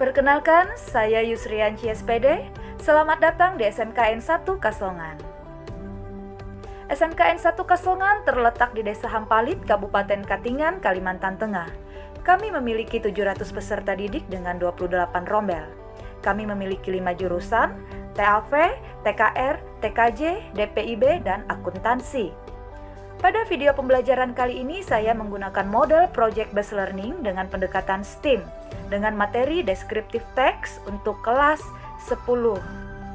Perkenalkan, saya Yusrianci SPD. Selamat datang di SMKN 1 Kasongan. SMKN 1 Kasongan terletak di Desa Hampalit, Kabupaten Katingan, Kalimantan Tengah. Kami memiliki 700 peserta didik dengan 28 rombel. Kami memiliki 5 jurusan, TAV, TKR, TKJ, DPIB, dan akuntansi. Pada video pembelajaran kali ini saya menggunakan model Project Based Learning dengan pendekatan STEAM dengan materi descriptive text untuk kelas 10,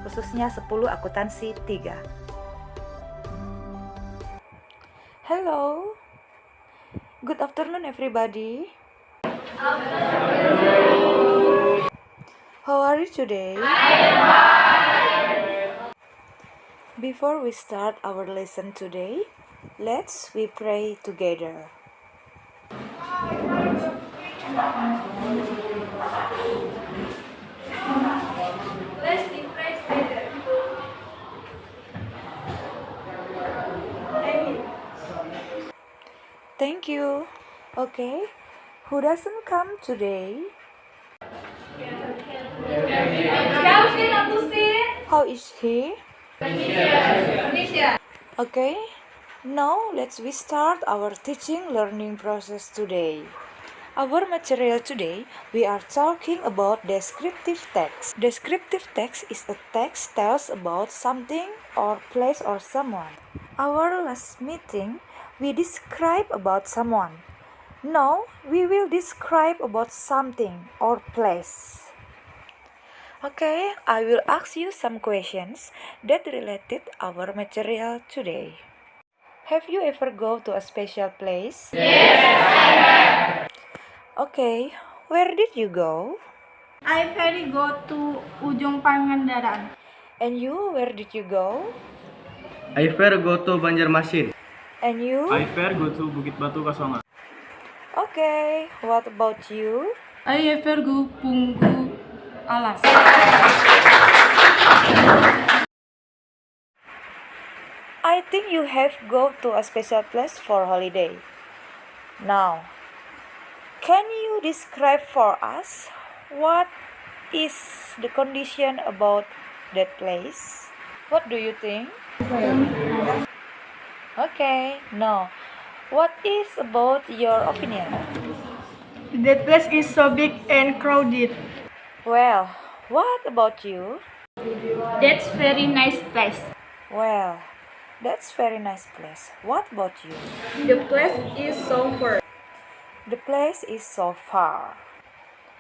khususnya 10 akuntansi 3. Hello, good afternoon everybody. How are you today? Before we start our lesson today, let's we pray together. Let's be pray together. Amen. Thank you. Okay, who doesn't come today? How is he? Okay, now let's we start our teaching learning process today. Our material today, we are talking about descriptive text. Descriptive text is a text tells about something or place or someone. Our last meeting, we describe about someone. Now, we will describe about something or place. Okay, I will ask you some questions that related our material today. Have you ever go to a special place? Okay, where did you go? I ferry go to Ujung Pangandaran. And you, where did you go? I fair go to Banjarmasin. And you? I fair go to Bukit Batu Kasongan. Okay, what about you? I fair go Punggu Alas. I think you have go to a special place for holiday. Now, can you describe for us what is the condition about that place? What do you think? Okay, no. What is about your opinion? That place is so big and crowded. Well, what about you? That's very nice place. Well, that's very nice place. What about you? The place is so far. The place is so far.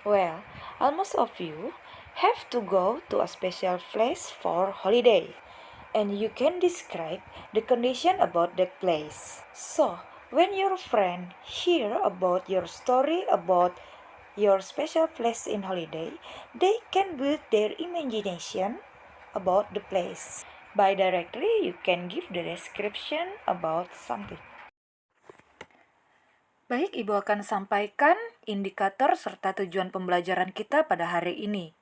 Well, almost of you have to go to a special place for holiday, and you can describe the condition about that place. So, when your friend hear about your story about your special place in holiday, they can build their imagination about the place. By directly, you can give the description about something. Baik, Ibu akan sampaikan indikator serta tujuan pembelajaran kita pada hari ini.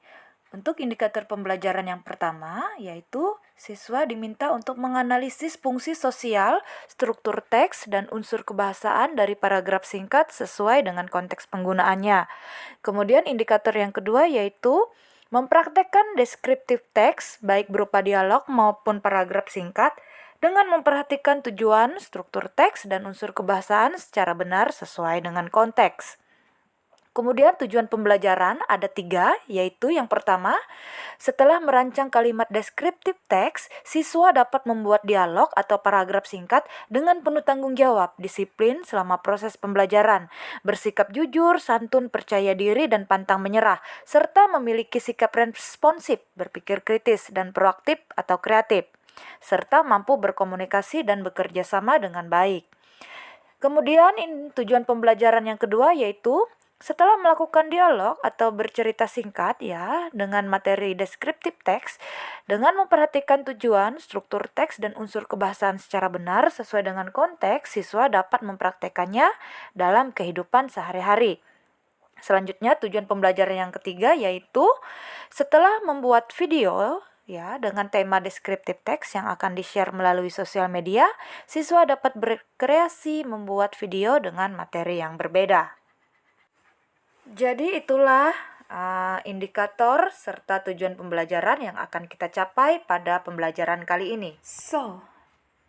Untuk indikator pembelajaran yang pertama, yaitu siswa diminta untuk menganalisis fungsi sosial, struktur teks, dan unsur kebahasaan dari paragraf singkat sesuai dengan konteks penggunaannya. Kemudian indikator yang kedua yaitu mempraktekkan descriptive text, baik berupa dialog maupun paragraf singkat, dengan memperhatikan tujuan, struktur teks, dan unsur kebahasaan secara benar sesuai dengan konteks. Kemudian tujuan pembelajaran ada 3, yaitu yang pertama, setelah merancang kalimat descriptive text, siswa dapat membuat dialog atau paragraf singkat dengan penuh tanggung jawab, disiplin selama proses pembelajaran, bersikap jujur, santun, percaya diri, dan pantang menyerah, serta memiliki sikap responsif, berpikir kritis, dan proaktif atau kreatif, serta mampu berkomunikasi dan bekerja sama dengan baik. Kemudian tujuan pembelajaran yang kedua yaitu setelah melakukan dialog atau bercerita singkat ya dengan materi descriptive text, dengan memperhatikan tujuan, struktur teks, dan unsur kebahasaan secara benar sesuai dengan konteks, siswa dapat mempraktekannya dalam kehidupan sehari-hari. Selanjutnya tujuan pembelajaran yang ketiga yaitu setelah membuat video ya, dengan tema descriptive text yang akan di-share melalui sosial media, siswa dapat berkreasi membuat video dengan materi yang berbeda. Jadi itulah indikator serta tujuan pembelajaran yang akan kita capai pada pembelajaran kali ini. So,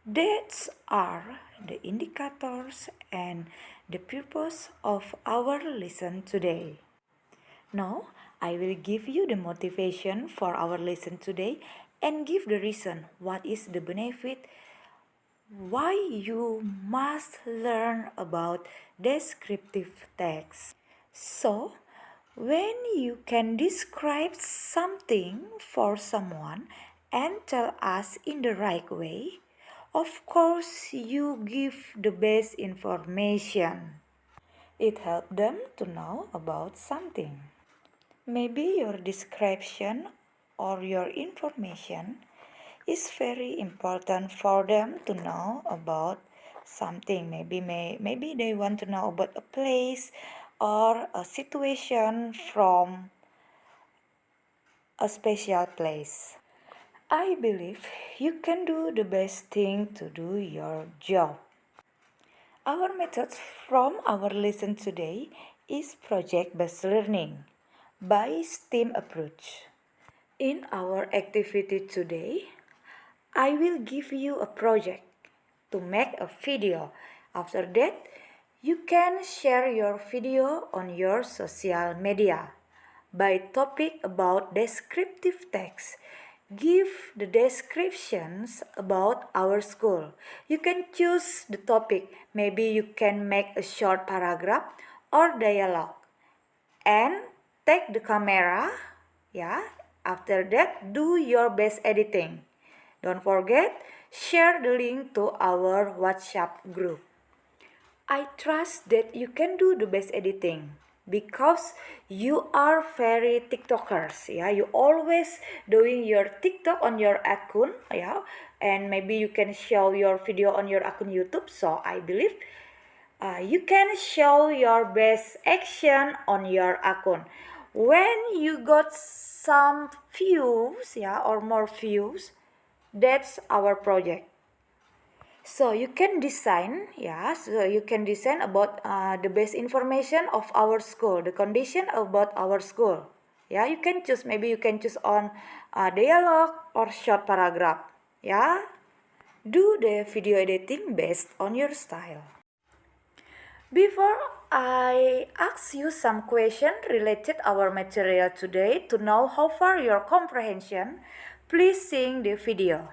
these are the indicators and the purpose of our lesson today. Now, I will give you the motivation for our lesson today and give the reason what is the benefit why you must learn about descriptive text. So, when you can describe something for someone and tell us in the right way, of course you give the best information. It helps them to know about something. Maybe your description or your information is very important for them to know about something. Maybe they want to know about a place or a situation from a special place. I believe you can do the best thing to do your job. Our method from our lesson today is project-based learning by STEAM approach. In our activity today, I will give you a project to make a video. After that, you can share your video on your social media. By topic about descriptive text, give the descriptions about our school. You can choose the topic. Maybe you can make a short paragraph or dialogue. And take the camera, after that, do your best editing. Don't forget, share the link to our WhatsApp group. I trust that you can do the best editing because you are very TikTokers, you always doing your TikTok on your account, and maybe you can show your video on your account YouTube. So I believe you can show your best action on your account. When you got some views, or more views, that's our project. So you can design, about the best information of our school, the condition about our school. You can choose, maybe you can choose on dialogue or short paragraph. Do the video editing based on your style. Before I ask you some question related our material today to know how far your comprehension, please see the video.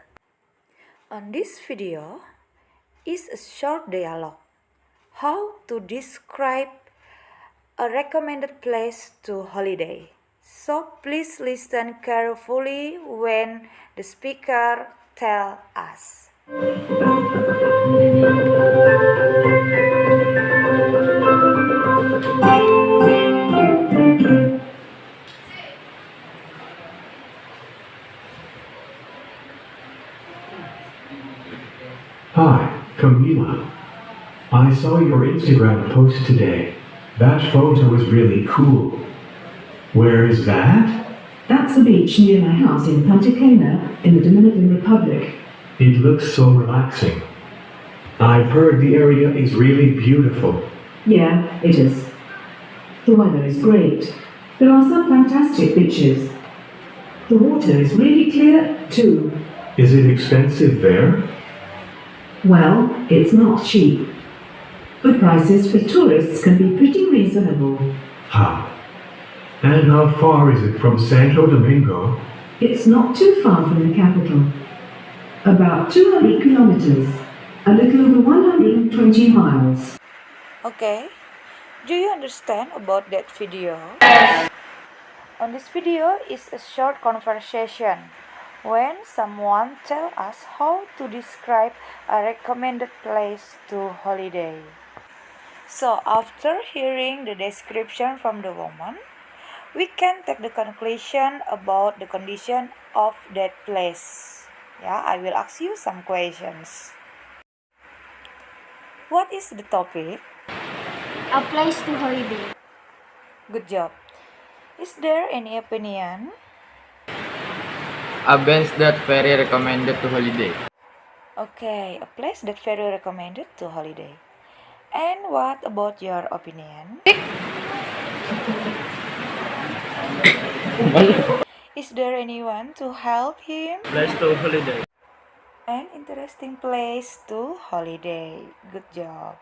On this video is a short dialogue. How to describe a recommended place to holiday. So please listen carefully when the speaker tell us. Hi, Camila. I saw your Instagram post today. That photo is really cool. Where is that? That's a beach near my house in Punta Cana in the Dominican Republic. It looks so relaxing. I've heard the area is really beautiful. Yeah, it is. The weather is great. There are some fantastic beaches. The water is really clear too. Is it expensive there? Well, it's not cheap. But prices for tourists can be pretty reasonable. How? And how far is it from Santo Domingo? It's not too far from the capital. About 200 kilometers. A little over 120 miles. Okay, do you understand about that video? On this video is a short conversation when someone tell us how to describe a recommended place to holiday. So after hearing the description from the woman, we can take the conclusion about the condition of that place. I will ask you some questions. What is the topic? A place to holiday. Good job. Is there any opinion? A bench that very recommended to holiday. Okay, a place that very recommended to holiday. And what about your opinion? Is there anyone to help him? Place to holiday. An interesting place to holiday. Good job.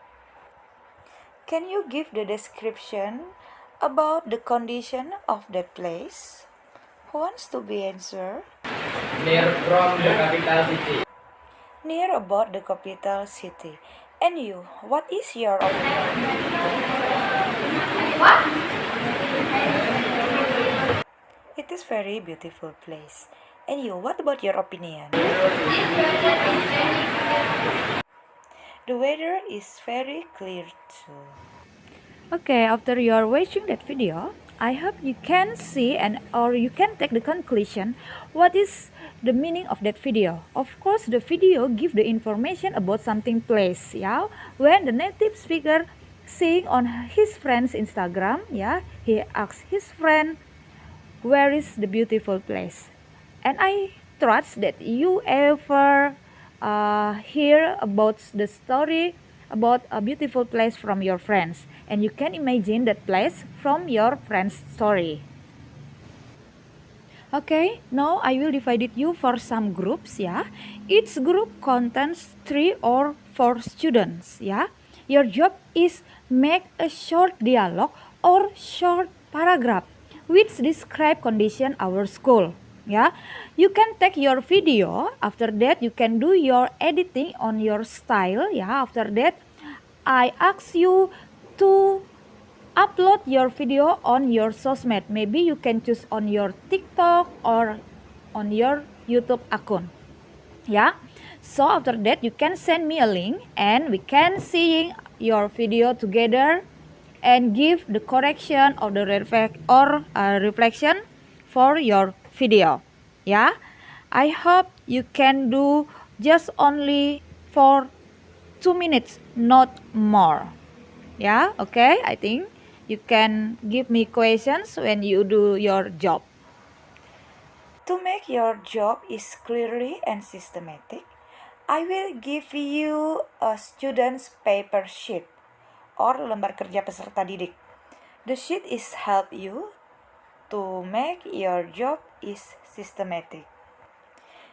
Can you give the description about the condition of that place? Who wants to be answer? Near from the capital city. Near about the capital city. And you, what is your opinion? It is very beautiful place. And you, what about your opinion? The weather is very clear too. Okay, after you are watching that video, I hope you can see or you can take the conclusion what is the meaning of that video. Of course, the video give the information about something place, yeah. When the native speaker seeing on his friend's Instagram, yeah, he asks his friend, where is the beautiful place? And I trust that you ever hear about the story about a beautiful place from your friends, and you can imagine that place from your friend's story. Okay, now I will divide you for some groups, yeah. Each group contains 3 or 4 students, yeah. Your job is make a short dialogue or short paragraph which describe condition our school. Yeah, you can take your video. After that, you can do your editing on your style. Yeah, after that, I ask you to upload your video on your sosmed. Maybe you can choose on your TikTok or on your YouTube account. Yeah, so after that, you can send me a link and we can see your video together and give the correction of the reflection for your video. Yeah, I hope you can do just only for 2 minutes, not more. Yeah, okay, I think you can give me questions when you do your job. To make your job is clearly and systematic, I will give you a student's paper sheet or lembar kerja peserta didik. The sheet is help you to make your job is systematic.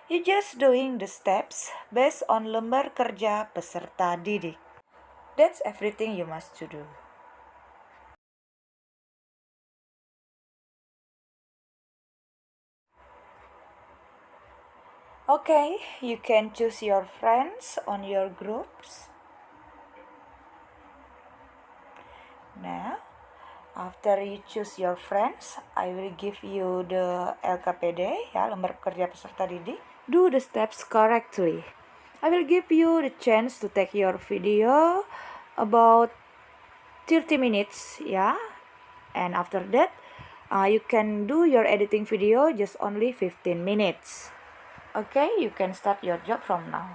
You just doing the steps based on lembar kerja peserta didik. That's everything you must to do. Okay, you can choose your friends on your groups. Now, after you choose your friends, I will give you the LKPD, ya, lembar kerja peserta didik. Do the steps correctly. I will give you the chance to take your video about 30 minutes, ya. And after that, you can do your editing video just only 15 minutes. Okay, you can start your job from now.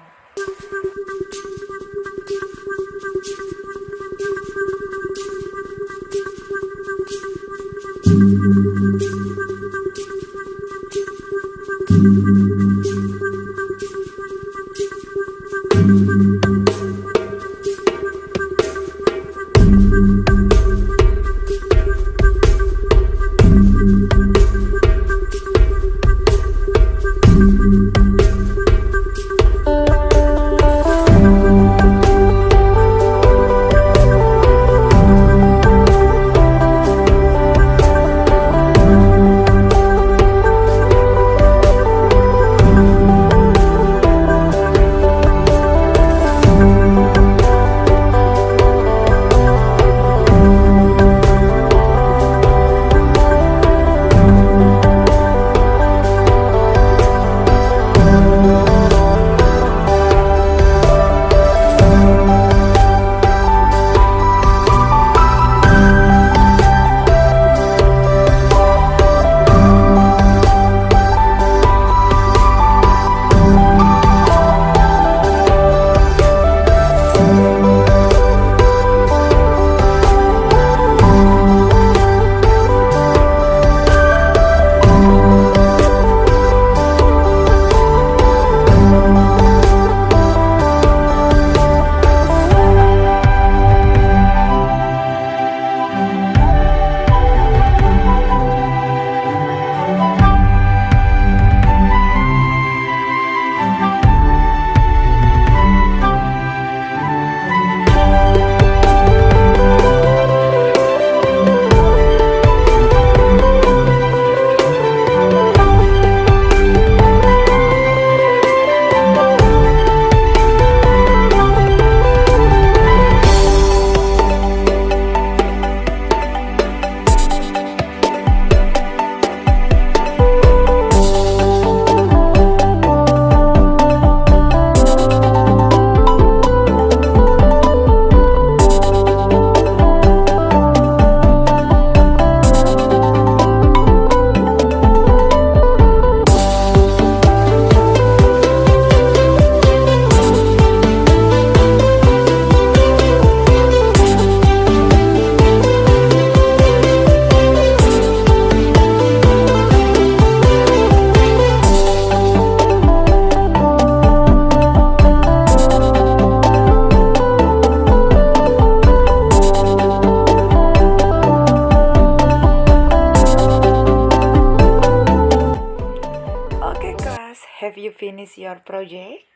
finish your project?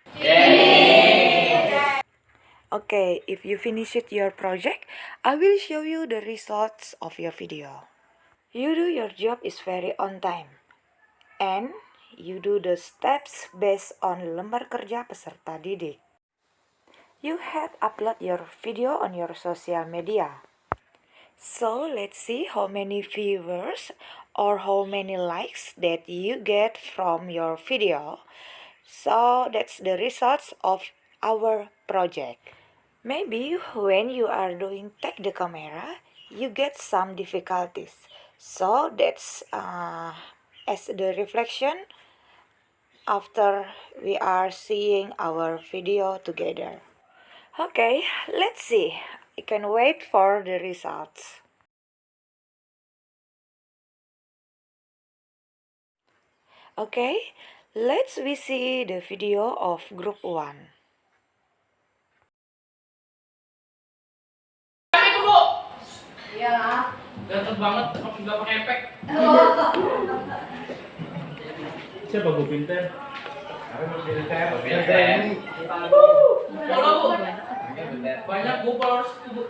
Okay, if you finish your project, I will show you the results of your video. You do your job is very on time. And you do the steps based on lembar kerja peserta didik. You have upload your video on your social media. So let's see how many viewers or how many likes that you get from your video. So that's the results of our project. Maybe when you are doing take the camera, you get some difficulties. So that's as the reflection after we are seeing our video together. Okay, let's see. I can wait for the results. Okay, let's we see the video of group 1. Ganteng banget, nggak pakai efek. Siapa Bu Pinter? Banyak Bu followers Bu.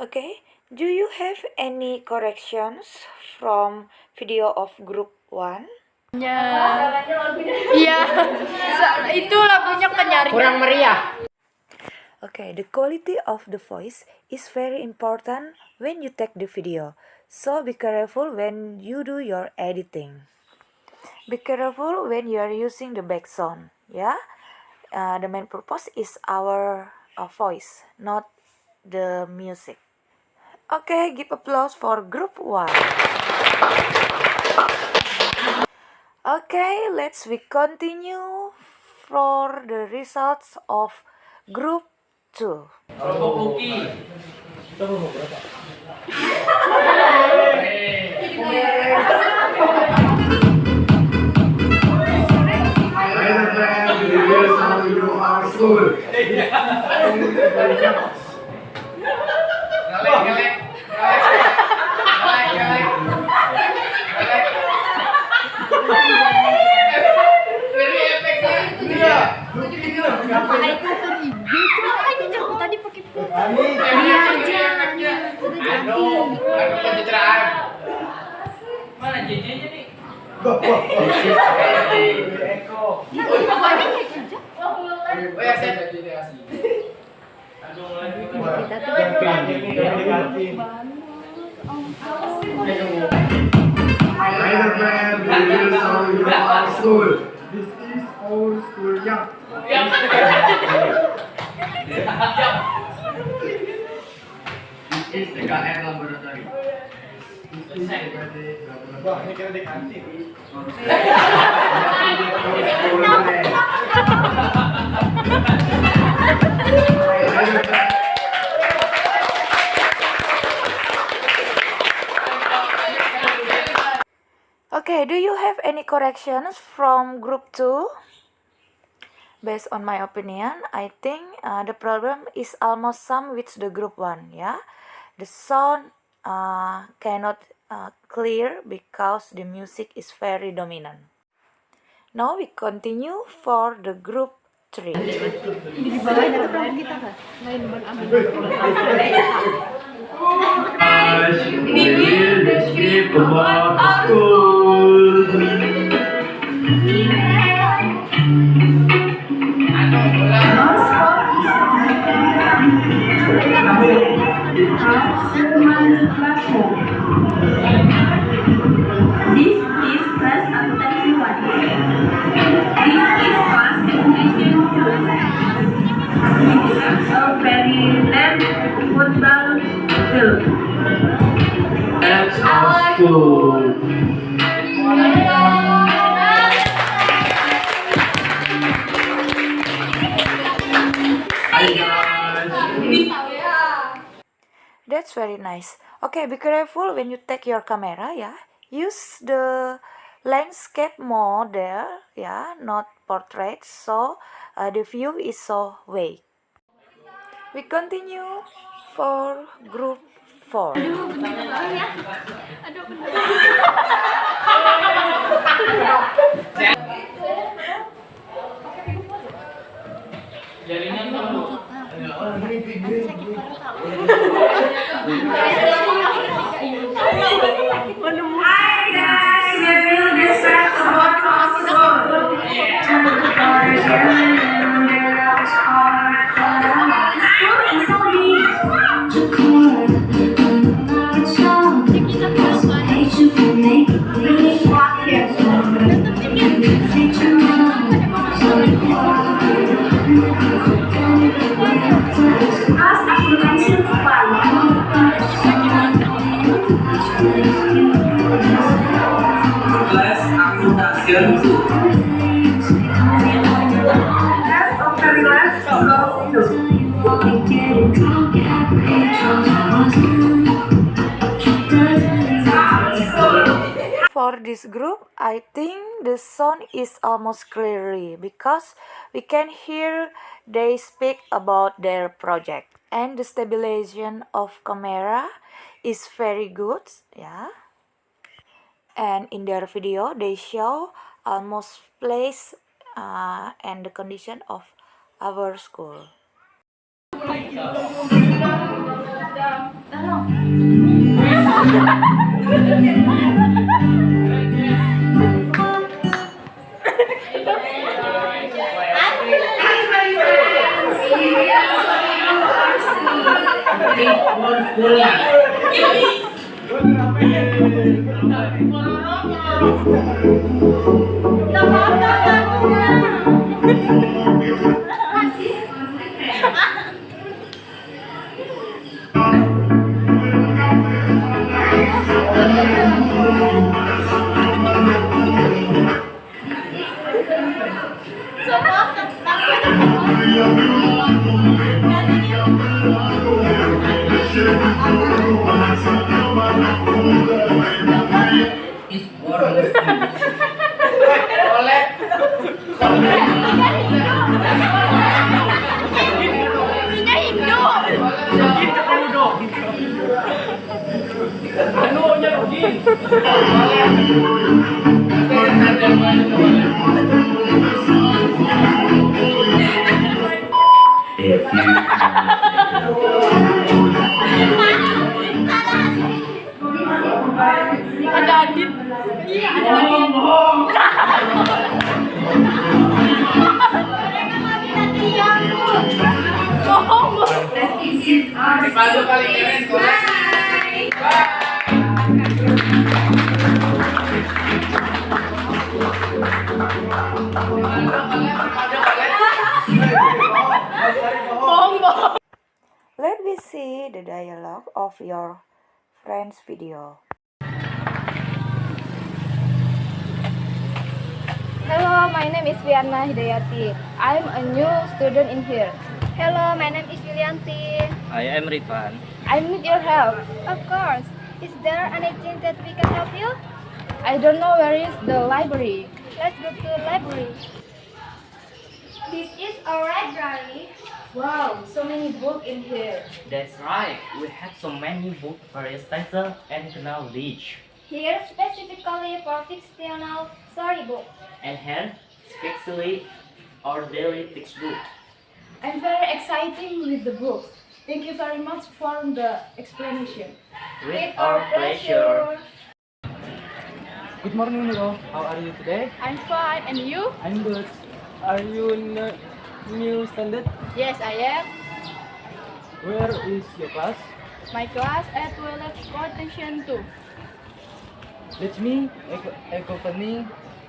Okay, do you have any corrections from video of group 1? Iya, itu lagunya kenyari. Kurang meriah. Okay, the quality of the voice is very important when you take the video. So be careful when you do your editing. Be careful when you are using the back sound. Yeah, the main purpose is our voice, not the music. Okay, give applause for group 1. Okay, we continue for the results of group 2. Kelompok Lucky. Mana JJ-nya nih? Oh ya, saya jadi asli. This is old school yang. This is TKR Laboratory. Wah, ini kira di kantin. Okay, do you have any corrections from group 2? Based on my opinion, I think the problem is almost same with the group 1. Yeah, the sound cannot clear because the music is very dominant. Now we continue for the group 3. This is class accountancy 1. This is class education 2. A very large football field. That's our school. Hi guys. That's very nice. Okay, be careful when you take your camera, yeah. Use the landscape mode there, yeah, not portrait, so the view is so wide. We continue for group 4. Jaringan kamu. Hi guys, we will discuss about school. Kelas akuntansi 2. For this group, I think the sound is almost clearly because we can hear they speak about their project and the stabilization of camera is very good, yeah. And in their video, they show almost place and the condition of our school. Rivaldo paling keren sekolah. Let me see the dialogue of your friend's video. Hello, my name is Viana Hidayati. I'm a new student in here. Hello, my name is Yulianti. I am Rifan. I need your help. Of course. Is there anything that we can help you? I don't know where is the library. Let's go to the library. This is our library. Wow, so many books in here. That's right. We have so many books for extension and knowledge. Here specifically for fictional storybook. And here, especially our daily textbook. I'm very excited with the books. Thank you very much for the explanation. With our pleasure. Good morning, Niro. How are you today? I'm fine, and you? I'm good. Are you in new standard? Yes, I am. Where is your class? My class at Willett Quotation 2. Let me accompany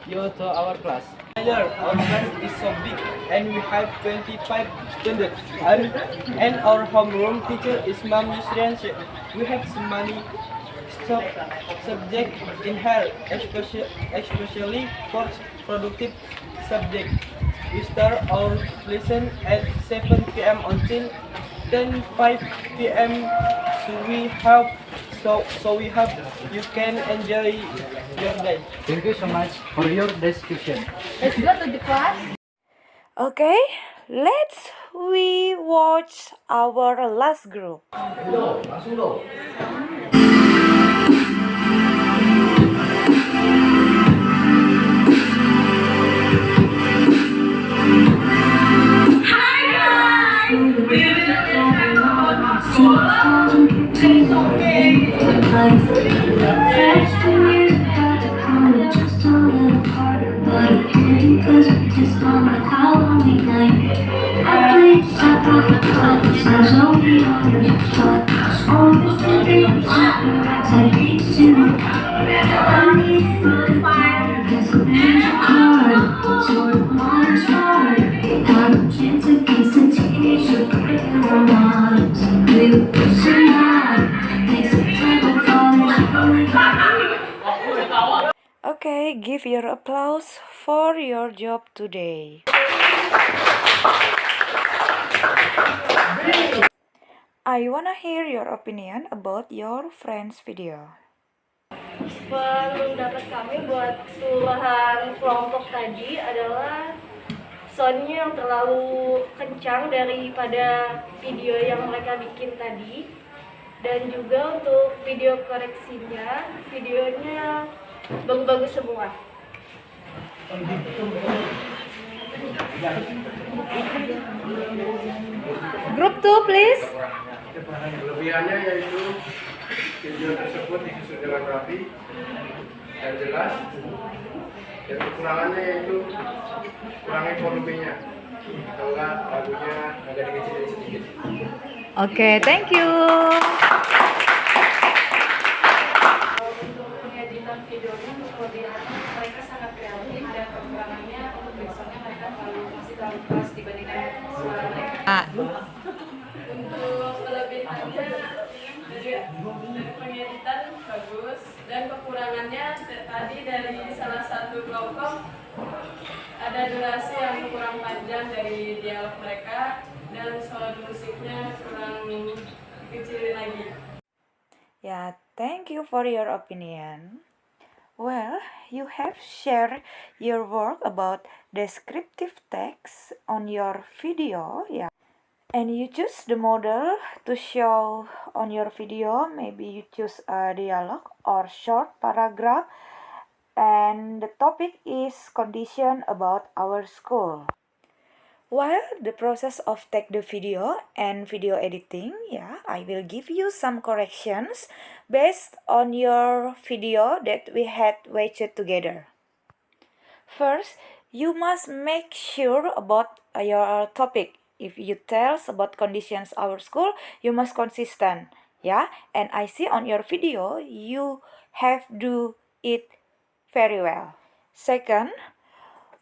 you to our class. Our class is so big and we have 25 students. And our homeroom teacher is Ma'am Yusrian. We have so many subjects in her, especially for productive subjects. We start our lesson at 7 p.m. until 10:05 p.m. we have we have you can enjoy your day. Thank you so much for your description. Let's go to the class. Okay, let's we watch our last group. Okay, give your applause for your job today. I wanna hear your opinion about your friend's video. Pendapat kami buat keseluruhan kelompok tadi adalah soundnya yang terlalu kencang daripada video yang mereka bikin tadi, dan juga untuk video koreksinya, videonya bagus-bagus semua. Group 2, please. Kelebihannya yaitu video tersebut disusun dengan rapi dan jelas. Dan kekurangannya yaitu kurangi volumenya, atau enggak lagunya agak dikecilin sedikit. Okay, thank you. Untuk pengeditan videonya, kelebihannya mereka sangat kreatif, dan kekurangannya untuk backsoundnya mereka masih terlalu keras dibandingkan suara mereka. Untuk kelebihannya dari pengeditan bagus, dan kekurangannya tadi dari salah satu kelompok ada durasi yang kurang panjang dari dialog mereka, dan sound musiknya kurang dikecilin lagi. Yeah, thank you for your opinion. Well, you have shared your work about descriptive text on your video, yeah. And you choose the model to show on your video. Maybe you choose a dialogue or short paragraph. And the topic is condition about our school. While the process of take the video and video editing, yeah, I will give you some corrections based on your video that we had watched together. First, you must make sure about your topic. If you tell about conditions our school, you must consistent, yeah. And I see on your video you have do it very well. Second,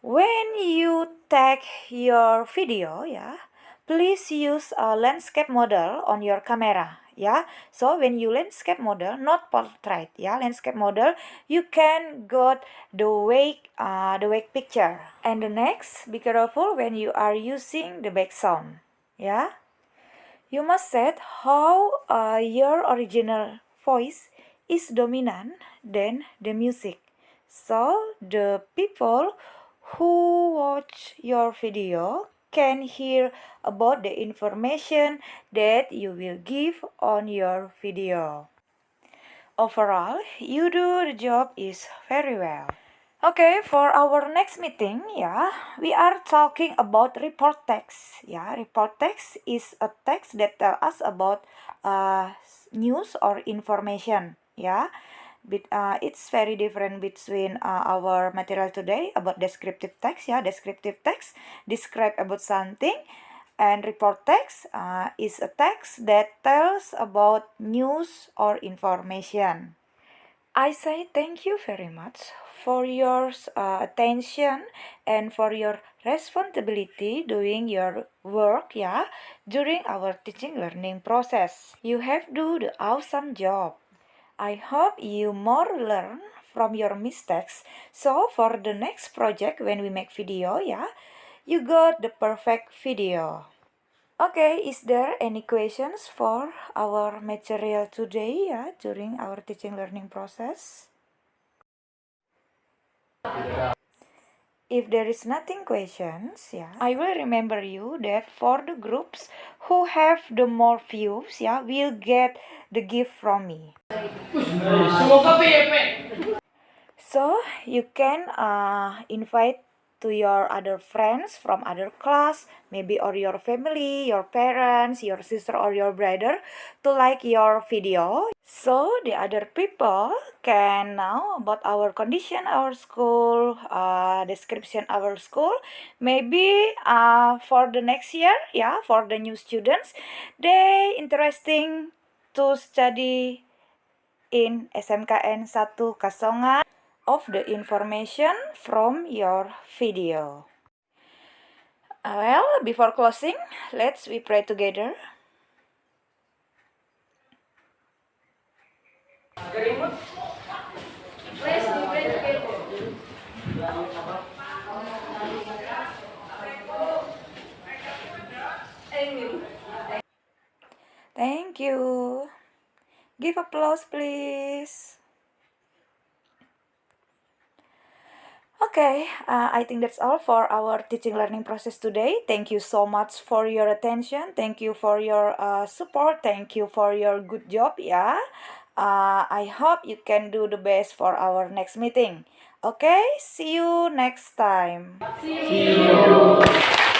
when you take your video, yeah, please use a landscape model on your camera, yeah. So when you landscape model, not portrait, yeah, landscape model, you can got the wake picture. And the next, be careful when you are using the background, yeah. You must set how your original voice is dominant than the music. So the people who watch your video can hear about the information that you will give on your video. Overall, you do the job is very well. Okay, for our next meeting, yeah, we are talking about report text. Yeah, report text is a text that tell us about news or information. Yeah, but it's very different between our material today about descriptive text. Yeah, descriptive text describe about something, and report text is a text that tells about news or information. I say thank you very much for your attention and for your responsibility doing your work, yeah, during our teaching learning process. You have do the awesome job. I hope you more learn from your mistakes. So for the next project when we make video, yeah, you got the perfect video. Okay, is there any questions for our material today, during our teaching learning process? If there is nothing questions, I will remember you that for the groups who have the more views, will get the gift from me. So you can invite to your other friends from other class, maybe or your family, your parents, your sister or your brother to like your video. So the other people can know about our condition, our school, description our school. Maybe for the next year, for the new students, they interesting to study in SMKN 1 Kasongan of the information from your video. Well, before closing, we pray together. Let's be pray together. Amen. Thank you. Give applause, please. Okay, I think that's all for our teaching learning process today. Thank you so much for your attention. Thank you for your support. Thank you for your good job, I hope you can do the best for our next meeting. Okay, see you next time. See you.